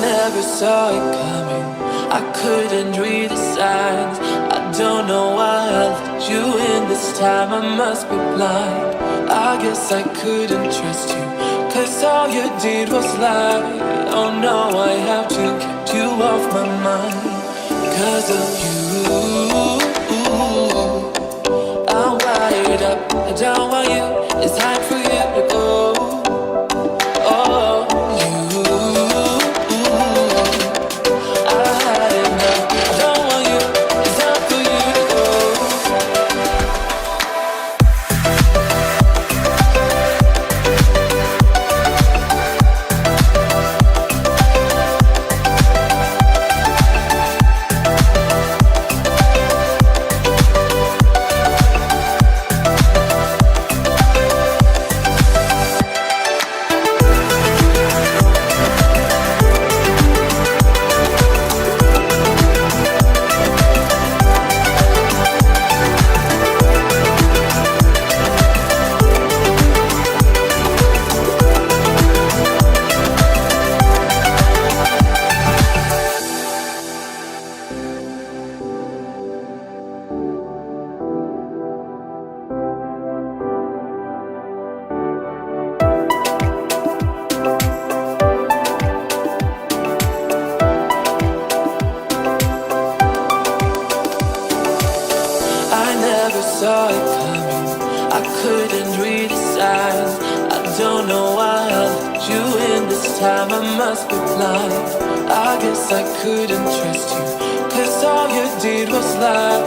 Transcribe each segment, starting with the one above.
never saw it coming. I couldn't read the signs. I don't know why I let you in this time. I must be blind. I guess I couldn't trust you, 'cause all you did was lie. Oh no, I have to keep you off my mind. 'Cause of you, I'm wired up. I don't want you. It's time for you to go. Oh, you, I had enough. I don't want you. It's time for you to go. Saw it coming. I couldn't read the signs. I don't know why I let you in this time. I must be blind. I guess I couldn't trust you, 'cause all you did was lie.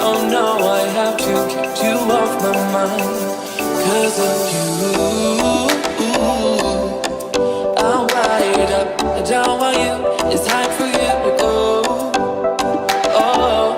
Oh no, I have to keep you off my mind. 'Cause of you, I'm wired up. I don't want you. It's time for you to go. Oh,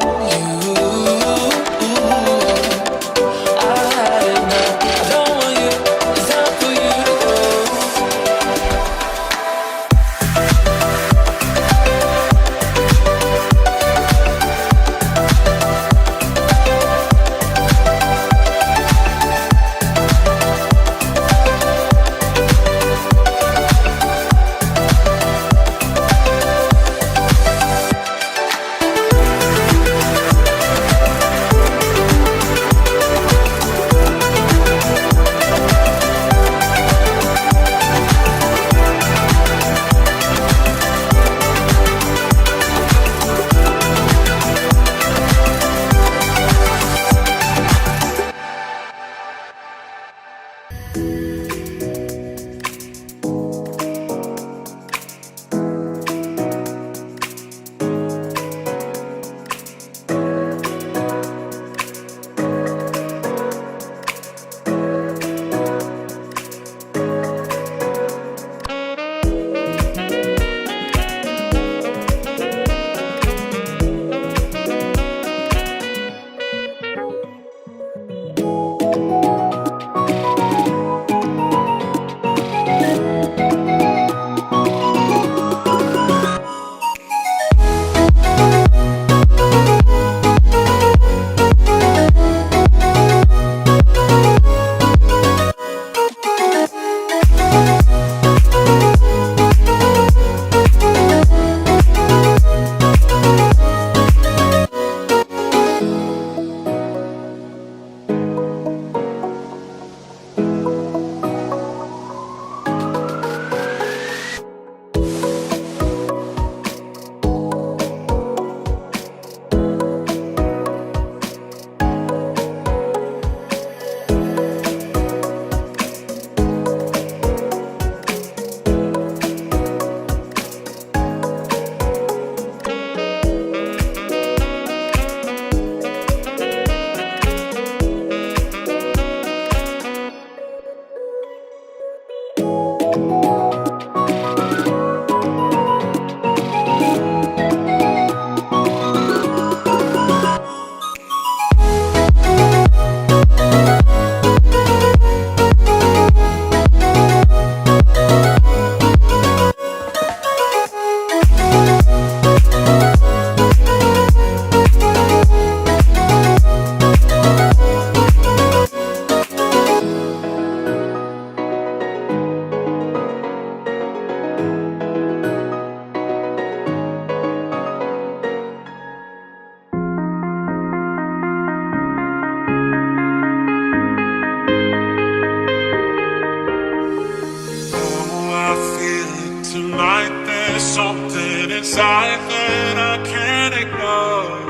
inside that I can't ignore.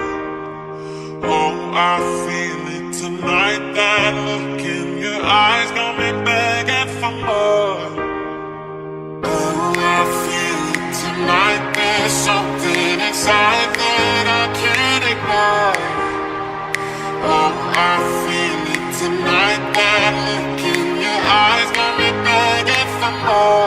Oh, I feel it tonight. That look in your eyes got me begging for more. Oh, I feel it tonight. There's something inside that I can't ignore. Oh, I feel it tonight. That look in your eyes got me begging for more.